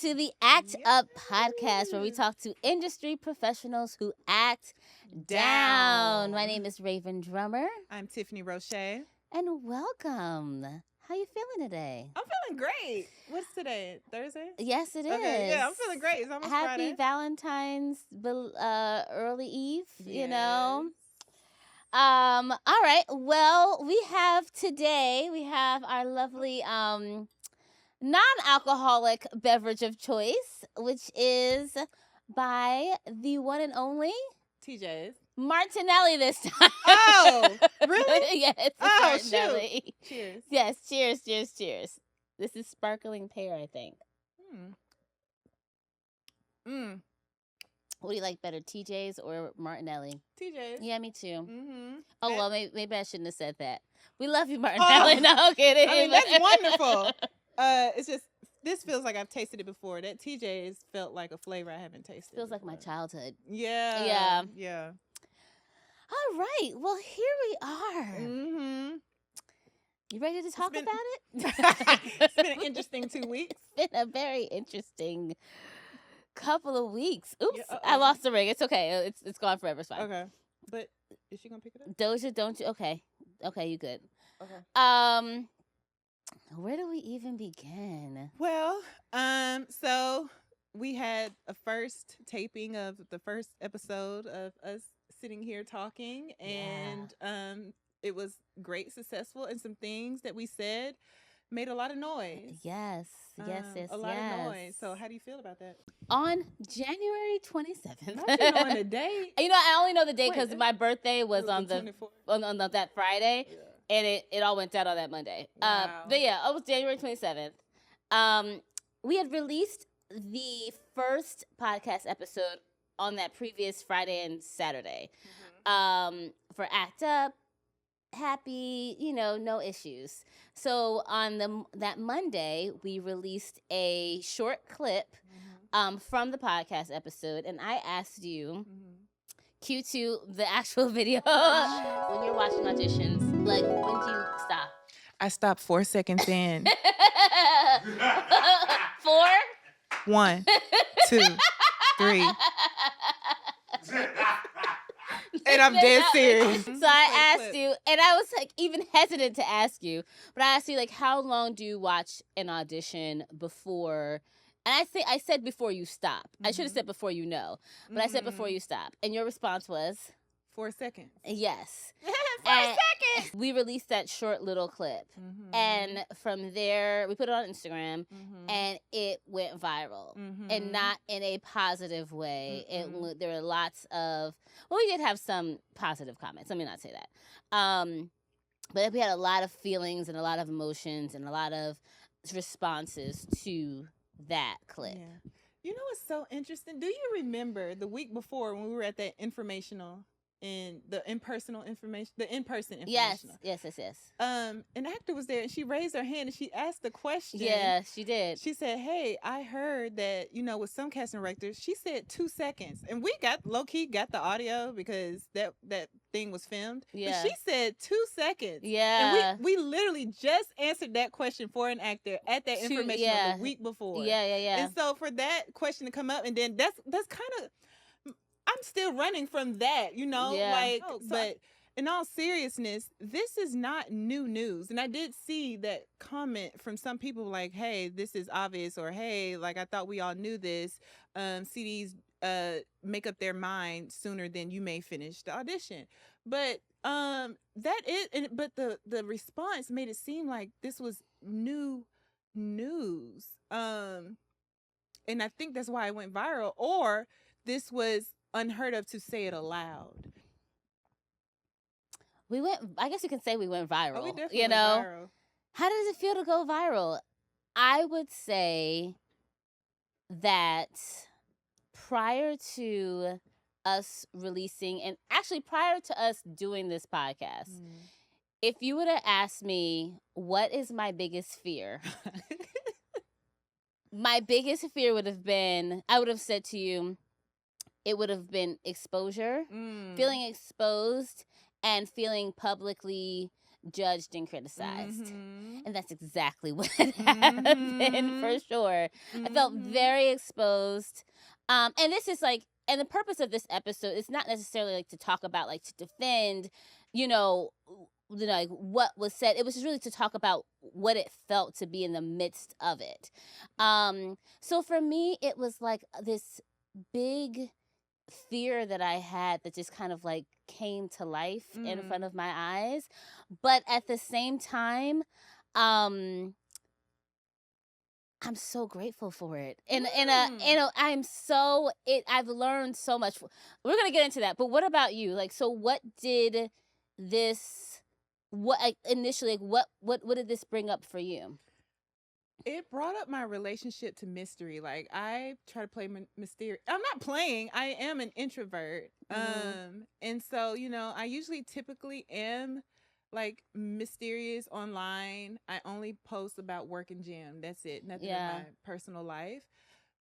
to the Act Up podcast, where we talk to industry professionals who act down. My name is Rhavynn Drummer. I'm Tiffany Roche. And welcome. How you feeling today? I'm feeling great. What's today? Thursday? Yes, it is. Okay, yeah, I'm feeling great. It's almost Happy Friday. Valentine's early eve, Yes. you know. All right. Well, we have our lovely non-alcoholic beverage of choice, which is by the one and only TJ's. Martinelli this time. Oh, really? Yes. Oh, Martinelli. shoot. Cheers. Yes, cheers. This is sparkling pear, I think. What do you like better, TJ's or Martinelli? TJ's. Yeah, me too. Mm-hmm. Oh, well, maybe I shouldn't have said that. We love you, Martinelli. No, kidding. I mean, that's wonderful. It's just, this feels like I've tasted it before. That TJ's felt like a flavor I haven't tasted. Feels before. like my childhood. Yeah. All right. Well, here we are. Mm-hmm. You ready to talk about it? It's been an interesting 2 weeks. It's been a very interesting couple of weeks. Oops, Yeah, I lost the ring. It's okay. It's gone forever. It's fine. Okay. But is she going to pick it up? Doja, don't you? Okay, you good. Okay. Where do we even begin? Well, so we had a first taping of the first episode of us sitting here talking, and it was great, successful, and some things that we said made a lot of noise. Yes. A lot of noise. So how do you feel about that? On January 27th. Not you knowing the date. You know, I only know the date because Wait, my birthday was It on the 24th? on that Friday. Yeah. And it all went down on that Monday. Wow. But yeah, it was January 27th. We had released the first podcast episode on that previous Friday and Saturday. For Act Up, happy, no issues. So on that Monday, we released a short clip from the podcast episode, and I asked you, cue to the actual video, when you're watching auditions, like, when do you stop? I stopped 4 seconds in. 4? 1, 2, 3. And I'm dead serious. So I asked you, and I was like even hesitant to ask you, but I asked you, like, how long do you watch an audition before? And I said before you stop. I should have said before you know, but I said before you stop. And your response was 4 seconds. yes. 4 seconds. We released that short little clip, and from there we put it on Instagram, and it went viral, and not in a positive way. There were lots of, well, we did have some positive comments. Let me not say that. But we had a lot of feelings and a lot of emotions and a lot of responses to that clip. Yeah. You know what's so interesting? Do you remember the week before when we were at that informational? In the in-person informational. Yes. An actor was there, and she raised her hand and she asked a question. Yeah, she did. She said, "Hey, I heard that, with some casting directors," she said 2 seconds, and we got low-key got the audio because that thing was filmed. Yeah. But she said 2 seconds. Yeah. And we literally just answered that question for an actor at that information the week before. Yeah. And so for that question to come up, and then that's kind of, I'm still running from that, Yeah. But in all seriousness, this is not new news. And I did see that comment from some people like, hey, this is obvious, or hey, like, I thought we all knew this. CDs make up their mind sooner than you may finish the audition. But but the response made it seem like this was new news. And I think that's why it went viral, or this was unheard of to say it aloud. I guess you can say we went viral. Oh, we definitely went viral. How does it feel to go viral? I would say that prior to us releasing, and actually prior to us doing this podcast, if you would have asked me, what is my biggest fear? My biggest fear would have been, I would have said to you, it would have been exposure, feeling exposed and feeling publicly judged and criticized. Mm-hmm. And that's exactly what happened, for sure. I felt very exposed. And this is like, and the purpose of this episode is not necessarily like to talk about, like, to defend, like what was said. It was just really to talk about what it felt to be in the midst of it. So for me, it was like this big fear that I had that just kind of like came to life in front of my eyes. But at the same time, I'm so grateful for it. And I've learned so much. We're going to get into that. But what about you? Like, so what did this, initially, what did this bring up for you? It brought up my relationship to mystery. Like, I try to play mysterious. I'm not playing. I am an introvert. And so, I typically am like mysterious online. I only post about work and gym. That's it. Nothing in my personal life.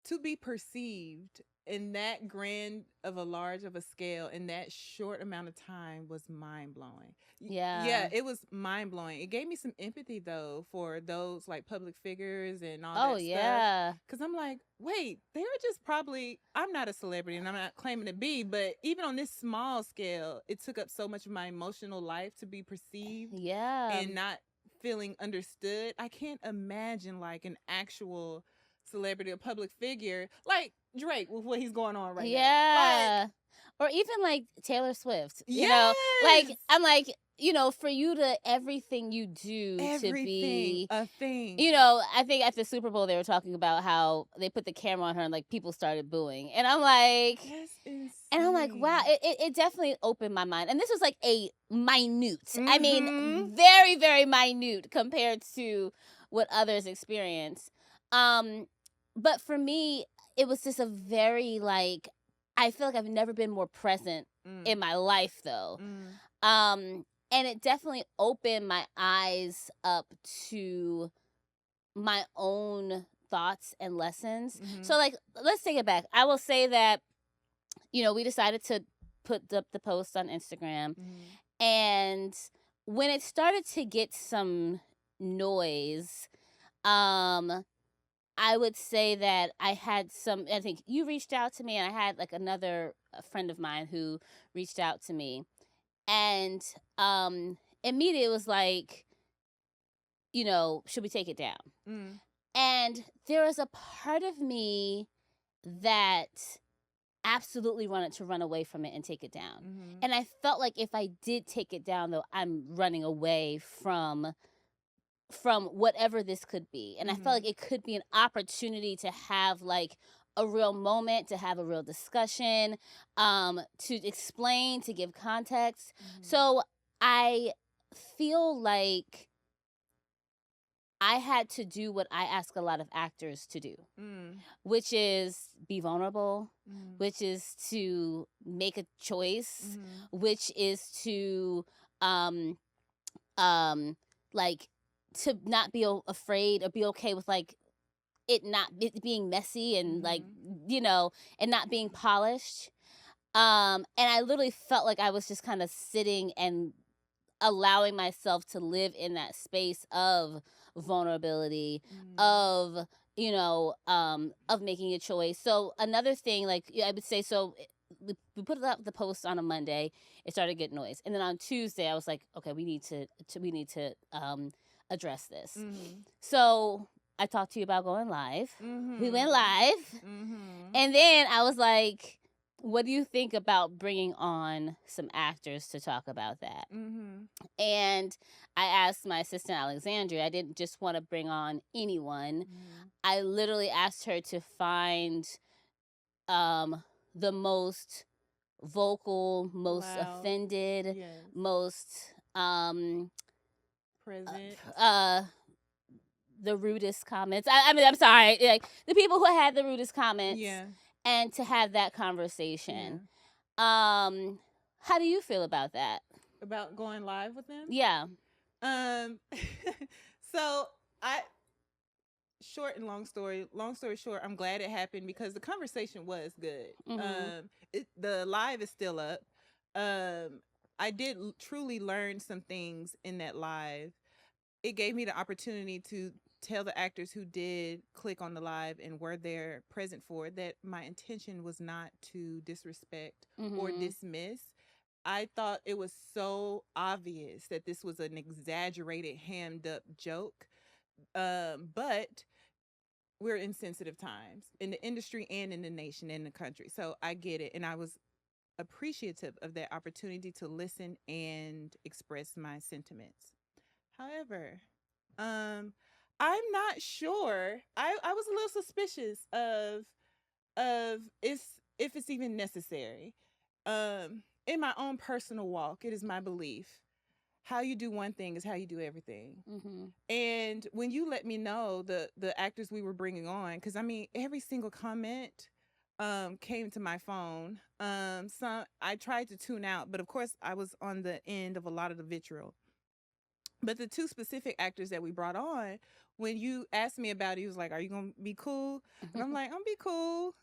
To be perceived in that grand of a large of a scale in that short amount of time was mind-blowing. Yeah, it was mind-blowing. It gave me some empathy, though, for those like public figures and all that stuff. Because I'm like, wait, they were just probably, I'm not a celebrity and I'm not claiming to be, but even on this small scale, it took up so much of my emotional life to be perceived and not feeling understood. I can't imagine like an actual celebrity or public figure like Drake with what he's going on right now. Or even like Taylor Swift. You know, like, I'm like, for you to everything you do to be a thing. I think at the Super Bowl they were talking about how they put the camera on her and like people started booing. And I'm like, that's insane. And I'm like, wow, it definitely opened my mind. And this was like a minute. I mean, very, very minute compared to what others experience. But for me, it was just a very, like, I feel like I've never been more present in my life, though. And it definitely opened my eyes up to my own thoughts and lessons. So, like, let's take it back. I will say that, we decided to put up the post on Instagram. And when it started to get some noise, I would say that I think you reached out to me, and I had like a friend of mine who reached out to me, and immediately it was like, should we take it down? And there was a part of me that absolutely wanted to run away from it and take it down. And I felt like if I did take it down, though, I'm running away from whatever this could be. And I felt like it could be an opportunity to have like a real moment, to have a real discussion, to explain, to give context. So I feel like I had to do what I ask a lot of actors to do, which is be vulnerable, which is to make a choice, which is to like to not be afraid or be okay with like it being messy and like and not being polished. And I literally felt like I was just kind of sitting and allowing myself to live in that space of vulnerability, of of making a choice. So another thing, like I would say, so we put up the post on a Monday, it started getting noise, and then on Tuesday I was like, okay, we need to address this. So I talked to you about going live. We went live, and then I was like, what do you think about bringing on some actors to talk about that? And I asked my assistant, Alexandria, I didn't just want to bring on anyone. I literally asked her to find the most vocal, most offended, most present, the rudest comments. I mean, I'm sorry, like the people who had the rudest comments. And to have that conversation. How do you feel about that? About going live with them? Yeah. So long story short, I'm glad it happened because the conversation was good. The live is still up. I did truly learn some things in that live. It gave me the opportunity to tell the actors who did click on the live and were there present for it that my intention was not to disrespect or dismiss. I thought it was so obvious that this was an exaggerated, hammed up joke. But we're in sensitive times in the industry and in the nation and the country. So I get it. And I was appreciative of that opportunity to listen and express my sentiments. However, I'm not sure. I was a little suspicious of if it's even necessary. In my own personal walk, it is my belief how you do one thing is how you do everything. And when you let me know the actors we were bringing on, because I mean every single comment came to my phone. Some I tried to tune out, but of course I was on the end of a lot of the vitriol. But the two specific actors that we brought on, when you asked me about it, he was like, "Are you gonna be cool?" And I'm like, "I'm be cool."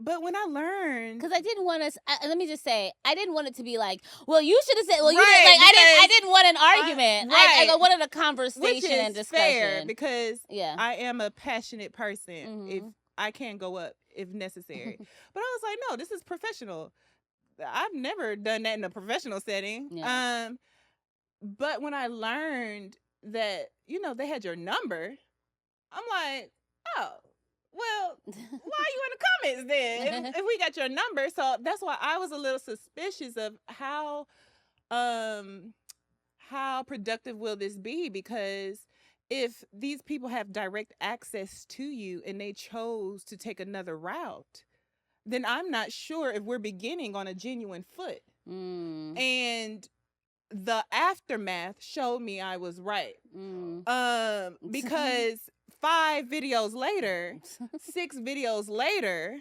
But when I learned, because I didn't want us. Let me just say, I didn't want it to be like, well, you should have said, well, you Right, didn't. Like, I because didn't want an argument. right. I wanted a which conversation is and discussion. fair because Yeah. I am a passionate person. If I can go up if necessary, but I was like, no, this is professional. I've never done that in a professional setting. Yeah. But when I learned that they had your number, I'm like, oh, well, why are you in the comments then? If we got your number, so that's why I was a little suspicious of how productive will this be, because if these people have direct access to you and they chose to take another route, then I'm not sure if we're beginning on a genuine foot. And the aftermath showed me I was right. Because 5 videos later, 6 videos later,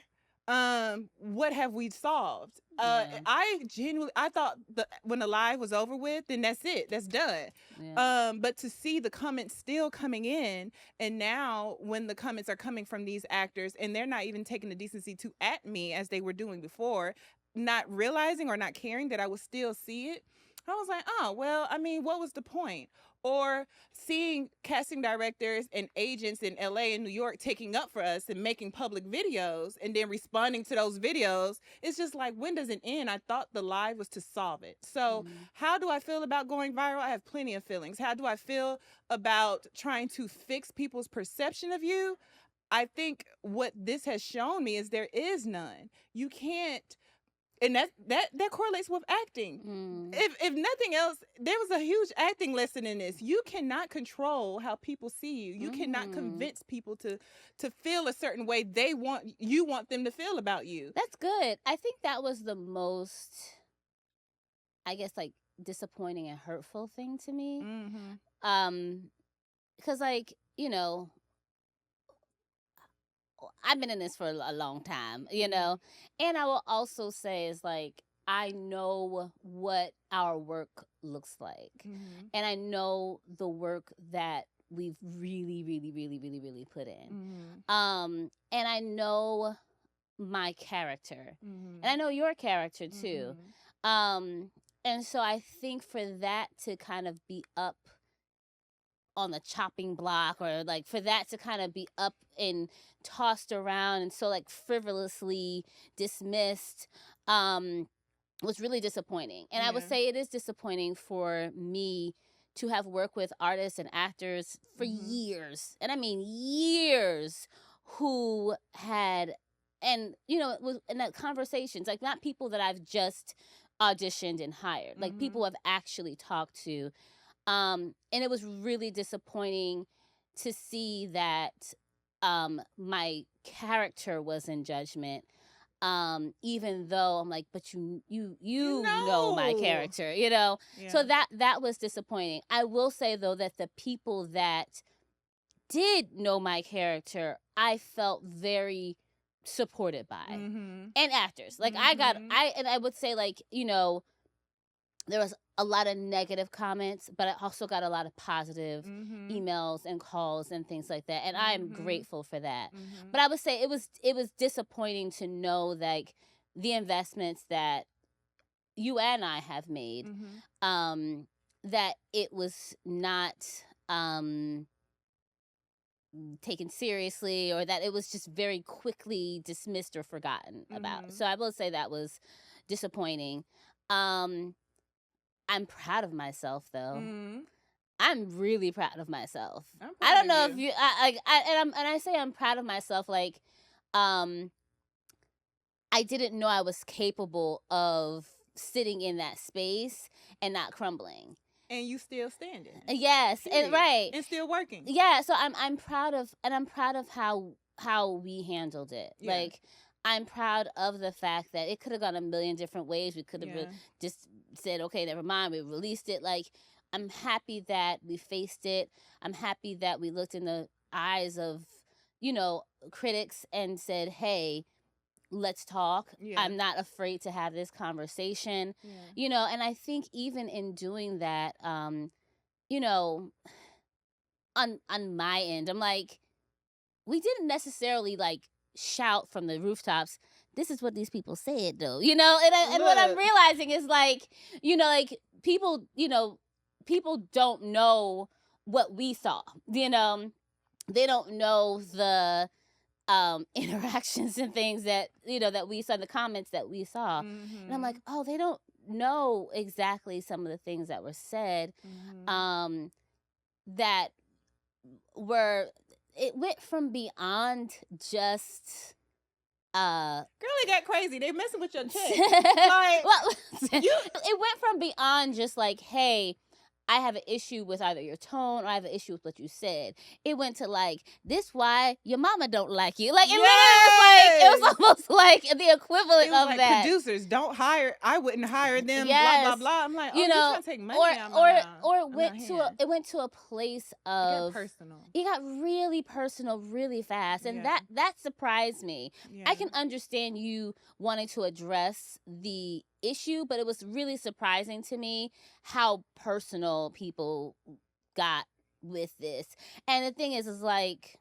what have we solved? I thought when the live was over with, then that's it. That's done. Yeah. But to see the comments still coming in, and now when the comments are coming from these actors and they're not even taking the decency to at me as they were doing before, not realizing or not caring that I would still see it, I was like, oh, well, I mean, what was the point? Or seeing casting directors and agents in LA and New York taking up for us and making public videos and then responding to those videos. It's just like, when does it end? I thought the live was to solve it. So how do I feel about going viral? I have plenty of feelings. How do I feel about trying to fix people's perception of you? I think what this has shown me is there is none. You can't. And that correlates with acting. If nothing else, there was a huge acting lesson in this. You cannot control how people see you. You cannot convince people to feel a certain way you want them to feel about you. That's good. I think that was the most, I guess, like, disappointing and hurtful thing to me. Because, like, I've been in this for a long time, and I will also say is like, I know what our work looks like, and I know the work that we've really, really, really, really, really put in. And I know my character, and I know your character too. And so I think for that to kind of be up on the chopping block, or like for that to kind of be up and tossed around and so like frivolously dismissed, was really disappointing. And I would say it is disappointing for me to have worked with artists and actors for years, and I mean years, who had, and it was in that conversations, like, not people that I've just auditioned and hired, like people I've actually talked to. And it was really disappointing to see that my character was in judgment, even though I'm like, but you know my character, Yeah. So that was disappointing. I will say, though, that the people that did know my character, I felt very supported by, and actors. Like, I would say, like, there was a lot of negative comments, but I also got a lot of positive emails and calls and things like that, and I'm grateful for that. But I would say it was disappointing to know, like, the investments that you and I have made, that it was not taken seriously, or that it was just very quickly dismissed or forgotten about. So I will say that was disappointing. I'm proud of myself, though. I'm really proud of myself. I don't know if you, I say I'm proud of myself. Like, I didn't know I was capable of sitting in that space and not crumbling. And you still standing. Yes, and right, and still working. Yeah, so I'm proud of, and I'm proud of how we handled it. Yeah. Like, I'm proud of the fact that it could have gone a million different ways. We could have just said, okay, never mind, we released it. Like, I'm happy that we faced it. I'm happy that we looked in the eyes of, critics and said, hey, let's talk. Yeah. I'm not afraid to have this conversation. Yeah. And I think even in doing that, on my end, I'm like, we didn't necessarily like shout from the rooftops, this is what these people said, though. And what I'm realizing is like, like people don't know what we saw. They don't know the interactions and things that that we saw, the comments that we saw. And I'm like, oh, they don't know exactly some of the things that were said. That were, it went from beyond just girl, it got crazy. They messing with your chick. Like, it went from beyond just like, hey, I have an issue with either your tone or I have an issue with what you said. It went to like, this why your mama don't like you. Like, it was almost like the equivalent of like, that. Producers don't hire. I wouldn't hire them. Yes. Blah blah blah. I'm like, you're trying to take money. It went to a place of, it got personal. It got really personal really fast, and that surprised me. I can understand you wanting to address the issue, but it was really surprising to me how personal people got with this. And the thing is like,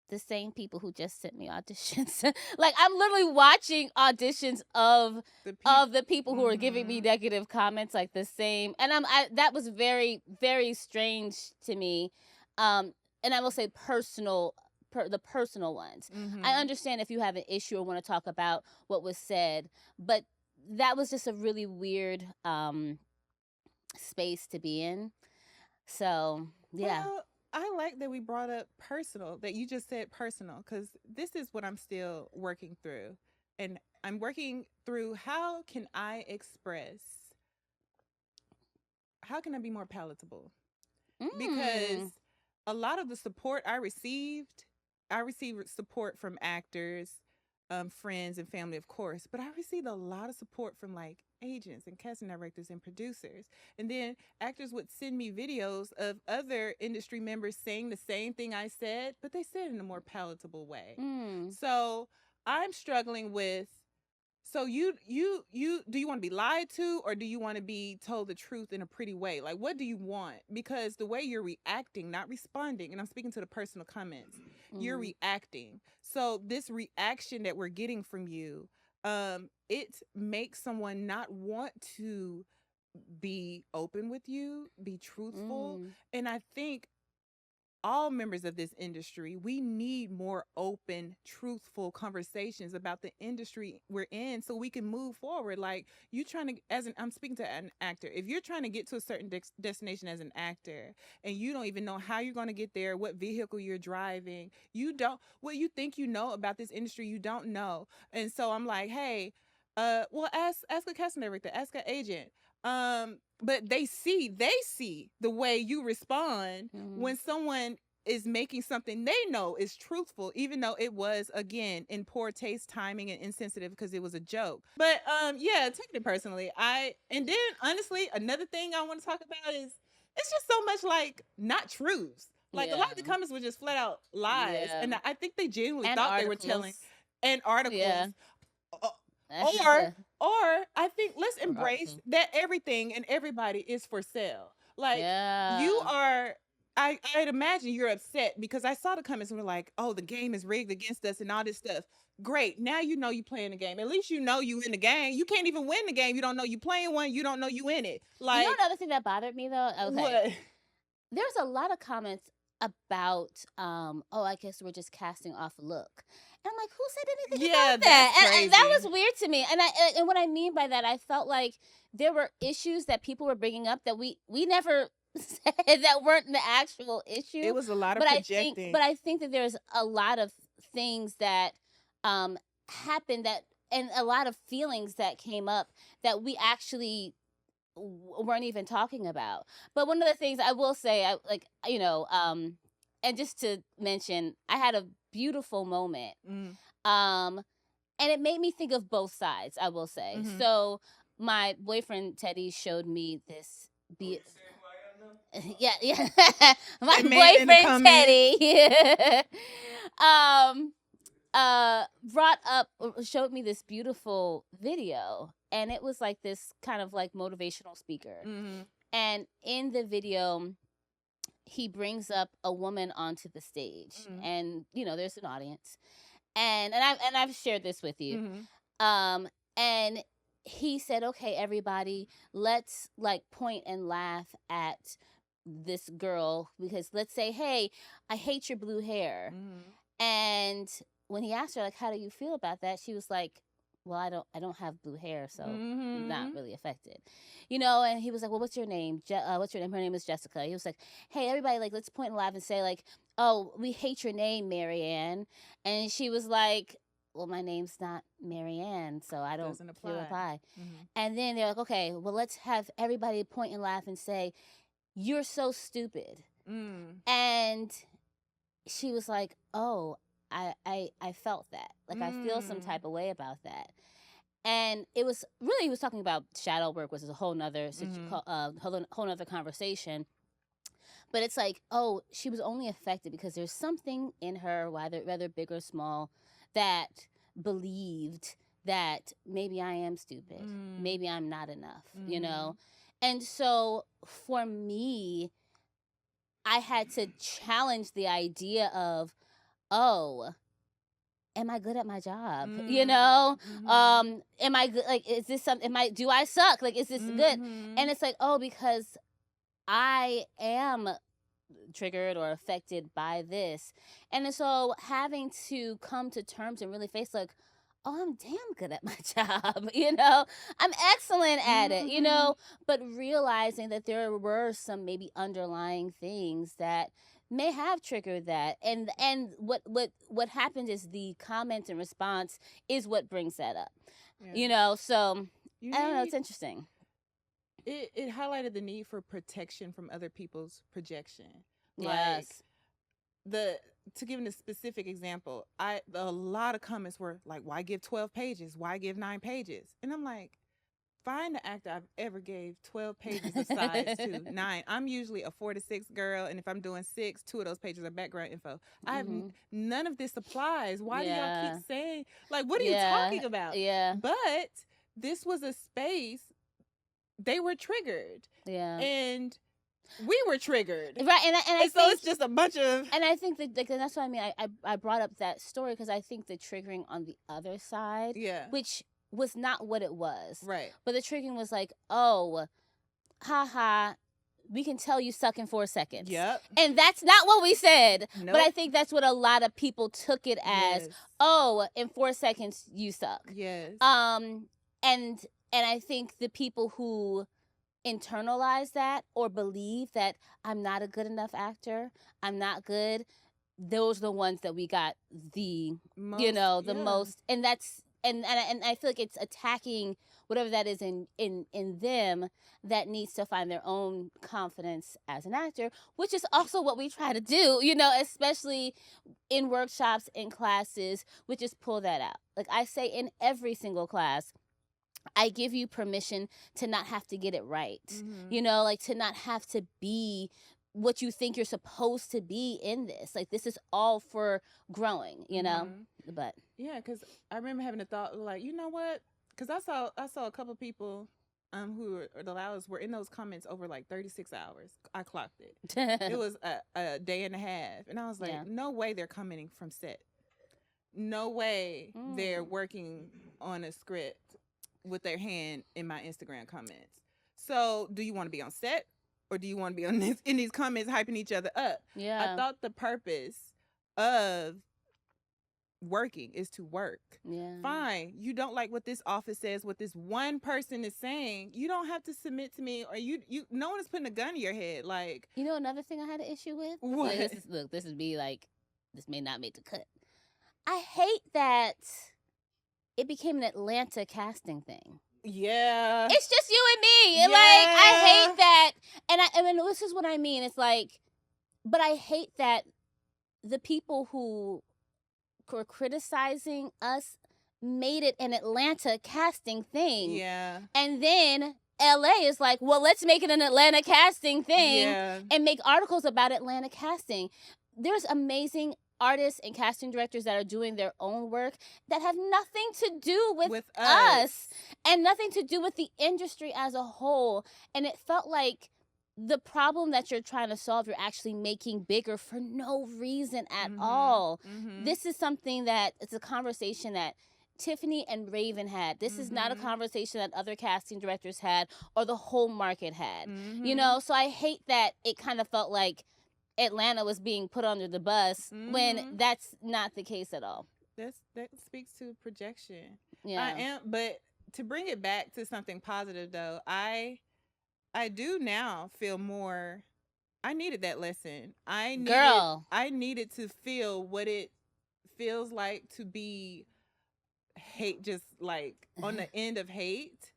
the same people who just sent me auditions. Like, I'm literally watching auditions of the people who are giving me negative comments, like the same. And that was very, very strange to me. And I will say the personal ones. I understand if you have an issue or want to talk about what was said, but that was just a really weird space to be in. So, yeah. Well, I like that we brought up personal, that you just said personal, because this is what I'm still working through. And I'm working through, how can I be more palatable? Because a lot of the support I received support from actors, friends and family, of course, but I received a lot of support from like agents and casting directors and producers. And then actors would send me videos of other industry members saying the same thing I said, but they said it in a more palatable way. So I'm struggling with, so you do you want to be lied to, or do you want to be told the truth in a pretty way? Like, what do you want? Because the way you're reacting, not responding, and I'm speaking to the personal comments, you're reacting. So this reaction that we're getting from you, it makes someone not want to be open with you, be truthful. And I think all members of this industry, we need more open, truthful conversations about the industry we're in, so we can move forward. Like, you trying to, I'm speaking to an actor, if you're trying to get to a certain destination as an actor, and you don't even know how you're going to get there, what vehicle you're driving, what you think you know about this industry, you don't know. And so I'm like, hey, well, ask a casting director, ask an agent. But they see the way you respond when someone is making something they know is truthful, even though it was, again, in poor taste, timing, and insensitive because it was a joke. But taking it personally, and then honestly, another thing I want to talk about is, it's just so much like not truths. Like, a lot of the comments were just flat out lies, and I think they genuinely thought articles. They were telling, and articles. Yeah. Or I think let's embrace that everything and everybody is for sale. Like, you are I'd imagine you're upset because I saw the comments and were like, oh, the game is rigged against us and all this stuff. Great. Now you know you playing the game. At least you know you in the game. You can't even win the game. You don't know you playing one. You don't know you in it. Like, you know another thing that bothered me though? Okay. what? There's a lot of comments about, oh, I guess we're just casting off look. And I'm like, who said anything about that? That's And that crazy. was weird to me. And what I mean by that, I felt like there were issues that people were bringing up that we never said that weren't the actual issue. It was a lot of projecting. I think that there's a lot of things that happened that, and a lot of feelings that came up that we actually weren't even talking about. But one of the things I will say, and just to mention, I had a beautiful moment. And it made me think of both sides, I will say. So my boyfriend Teddy showed me this yeah. My boyfriend Teddy showed me this beautiful video, and it was like this kind of like motivational speaker. And in the video, he brings up a woman onto the stage, and there's an audience, and I've shared this with you. And he said, okay, everybody, let's like point and laugh at this girl, because let's say, hey, I hate your blue hair. And when he asked her, like, how do you feel about that? She was like, well, I don't have blue hair, so I'm not really affected. And he was like, well, what's your name? What's your name? Her name is Jessica. He was like, hey, everybody, like, let's point and laugh and say, like, oh, we hate your name, Marianne. And she was like, well, my name's not Marianne, so I don't apply. And then they're like, okay, well, let's have everybody point and laugh and say, you're so stupid. And she was like, oh, I felt that. Like, I feel some type of way about that. And it was really, he was talking about shadow work, which is a whole nother whole nother conversation. But it's like, oh, she was only affected because there's something in her, whether big or small, that believed that maybe I am stupid. Maybe I'm not enough, And so for me, I had to challenge the idea of, oh, am I good at my job? Am I good? Like, is this something? Do I suck? Like, is this good? And it's like, oh, because I am triggered or affected by this. And so having to come to terms and really face, like, oh, I'm damn good at my job, I'm excellent at it, but realizing that there were some maybe underlying things that may have triggered that, and what happened is the comment and response is what brings that up. So I don't know, it's interesting. It highlighted the need for protection from other people's projection. Yes. Like, to give a specific example, a lot of comments were like, why give 12 pages? Why give 9 pages? And I'm like, find the actor I've ever gave 12 pages of sides to 9. I'm usually a 4 to 6 girl, and if I'm doing 6, 2 of those pages are background info. I have none of this applies. Why do y'all keep saying, like, what are you talking about? But this was a space, they were triggered. And we were triggered, right? And so it's just a bunch of. And I think that, like, that's what I mean. I brought up that story because I think the triggering on the other side, which was not what it was, right? But the triggering was like, oh, haha, we can tell you suck in 4 seconds. Yep. And that's not what we said. Nope. But I think that's what a lot of people took it as. Oh, in 4 seconds you suck. Yes. And I think the people who internalize that or believe that I'm not a good enough actor, I'm not good, those are the ones that we got the most, most, and that's and I feel like it's attacking whatever that is in them that needs to find their own confidence as an actor, which is also what we try to do, especially in workshops, in classes, which is pull that out. Like I say in every single class, I give you permission to not have to get it right, like to not have to be what you think you're supposed to be in this. Like, this is all for growing, but. Yeah, because I remember having a thought, like, you know what? Because I saw a couple people who were the loudest were in those comments over like 36 hours. I clocked it. It was a day and a half. And I was like, no way they're commenting from set. No way they're working on a script with their hand in my Instagram comments. So do you want to be on set? Or do you want to be on in these comments hyping each other up? Yeah. I thought the purpose of working is to work. Yeah. Fine. You don't like what this office says, what this one person is saying. You don't have to submit to me, or you no one is putting a gun to your head. Like, you know, another thing I had an issue with? What? This is me, like, this may not make the cut. I hate that it became an Atlanta casting thing. Yeah. It's just you and me. And like, I hate that. And I mean, this is what I mean. It's like, but I hate that the people who were criticizing us made it an Atlanta casting thing. Yeah. And then LA is like, well, let's make it an Atlanta casting thing and make articles about Atlanta casting. There's amazing artists and casting directors that are doing their own work that have nothing to do with us and nothing to do with the industry as a whole. And it felt like the problem that you're trying to solve, you're actually making bigger for no reason at all. This is something that, it's a conversation that Tiffany and Rhavynn had. This is not a conversation that other casting directors had or the whole market had. You know, so I hate that it kind of felt like Atlanta was being put under the bus when that's not the case at all. That speaks to projection. Yeah. But to bring it back to something positive though, I do now feel more. I needed that lesson. I needed to feel what it feels like to be hate, just like on the end of hate,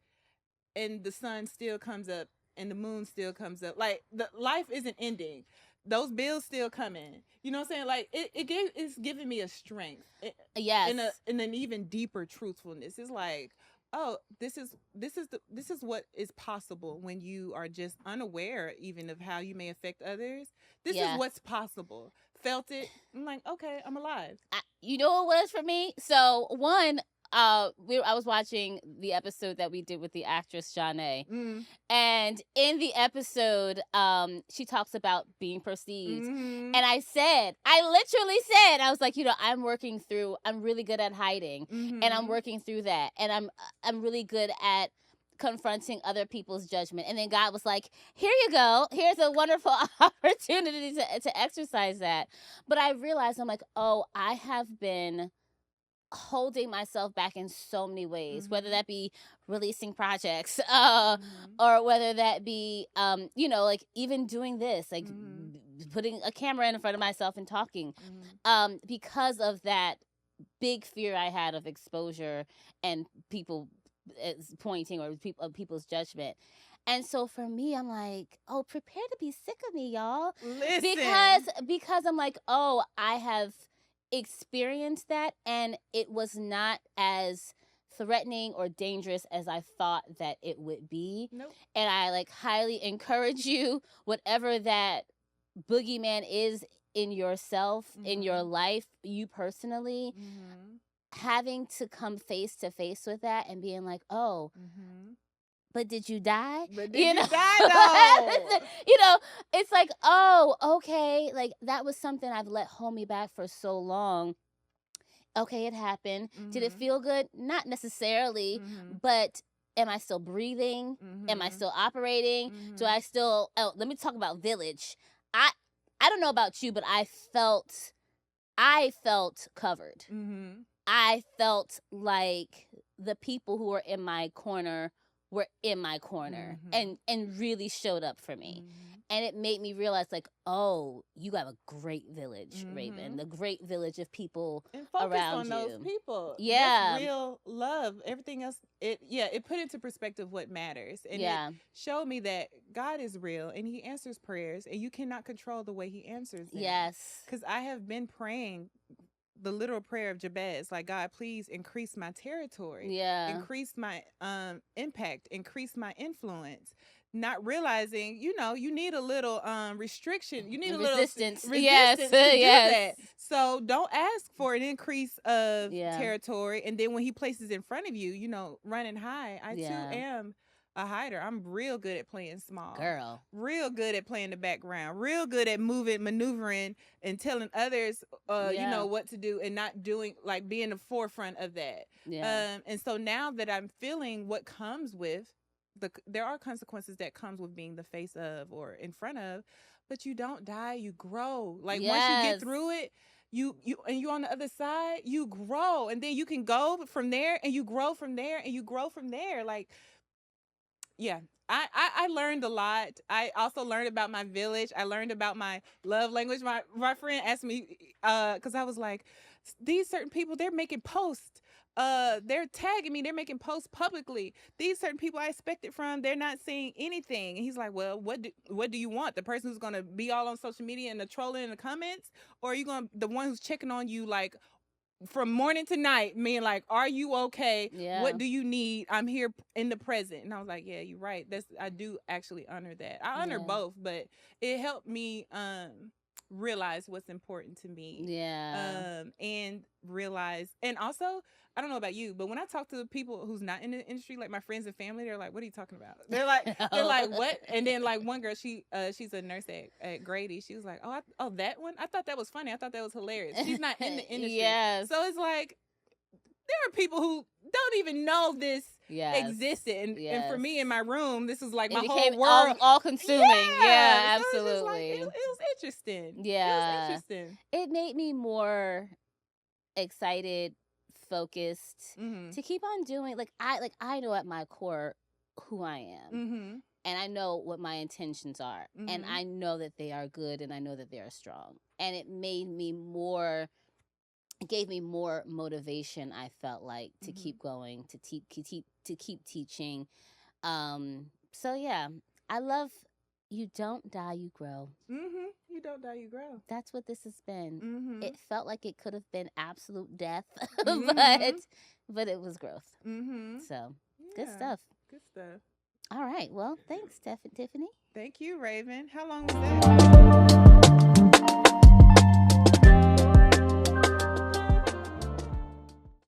and the sun still comes up and the moon still comes up. Like, the life isn't ending. Those bills still coming. You know what I'm saying? Like, it's giving me a strength. Yes. In an even deeper truthfulness. It's like, oh, this is what is possible when you are just unaware even of how you may affect others. This is what's possible. Felt it. I'm like, okay, I'm alive. You know what it was for me? So one, I was watching the episode that we did with the actress Janae, and in the episode, she talks about being perceived, and I literally said, I was like, you know, I'm really good at hiding, and I'm working through that, and I'm really good at confronting other people's judgment. And then God was like, here you go. Here's a wonderful opportunity to exercise that. But I realized, I'm like, oh, I have been holding myself back in so many ways, whether that be releasing projects, or whether that be, you know, like even doing this, like putting a camera in front of myself and talking, because of that big fear I had of exposure and people pointing or people's judgment. And so for me, I'm like, oh, prepare to be sick of me, y'all. Listen. Because I'm like, oh, I have experienced that, and it was not as threatening or dangerous as I thought that it would be. Nope. And I like highly encourage you, whatever that boogeyman is in yourself, in your life, you personally, having to come face to face with that and being like, oh, but did you die? But did you die though? You know, it's like, oh, okay. Like, that was something I've let hold me back for so long. Okay, it happened. Did it feel good? Not necessarily, but am I still breathing? Am I still operating? Do I still, let me talk about Village. I don't know about you, but I felt covered. I felt like the people who were in my corner were in my corner and really showed up for me. And it made me realize, like, oh, you have a great village, Rhavynn. The great village of people and focus around on you. those people. Yeah. That's real love. Everything else, it put into perspective what matters. And it showed me that God is real and he answers prayers, and you cannot control the way he answers them. Yes. Because I have been praying the literal prayer of Jabez, like, God, please increase my territory. Yeah. Increase my impact, increase my influence. Not realizing, you know, you need a little restriction. You need a resistance. little Yes. resistance to do Yes. that. So don't ask for an increase of territory. And then when he places in front of you, you know, running high, I too am a hider. I'm real good at playing small. Girl. Real good at playing the background. Real good at maneuvering, and telling others, what to do, and not doing, like, being the forefront of that. Yeah. And so now that I'm feeling what comes with there are consequences that comes with being the face of or in front of, but you don't die, you grow. Like, once you get through it, you on the other side, you grow, and then you can go from there, and you grow from there, and you grow from there. Like, yeah, I learned a lot. I also learned about my village. I learned about my love language. My friend asked me, because I was like, these certain people, they're making posts. They're tagging me. They're making posts publicly. These certain people I expected from, they're not saying anything. And he's like, well, what do you want? The person who's gonna be all on social media and the trolling in the comments, or are you gonna the one who's checking on you, like, from morning to night, meaning, like, are you okay? Yeah. What do you need? I'm here in the present. And I was like, yeah, you're right. I do actually honor that. I honor both, but it helped me realize what's important to me. Yeah. And realize, and also, I don't know about you, but when I talk to people who's not in the industry, like my friends and family, they're like, what are you talking about? They're like, what? And then, like, one girl, she's a nurse at Grady. She was like, oh, that one? I thought that was funny. I thought that was hilarious. She's not in the industry. Yes. So it's like, there are people who don't even know this existed. And for me, in my room, this is like my whole world. All consuming. Yeah, so absolutely. It was interesting. Yeah. It was interesting. It made me more excited, focused to keep on doing. I know at my core who I am. And I know what my intentions are. And I know that they are good, and I know that they are strong. And it made me more... It gave me more motivation, I felt like, to keep going, to keep teaching. So yeah, I love You Don't Die, You Grow. You don't die, you grow. That's what this has been. It felt like it could have been absolute death, but it was growth. So good stuff. Good stuff. All right. Well, thanks, Tiffany. Thank you, Rhavynn. How long was that?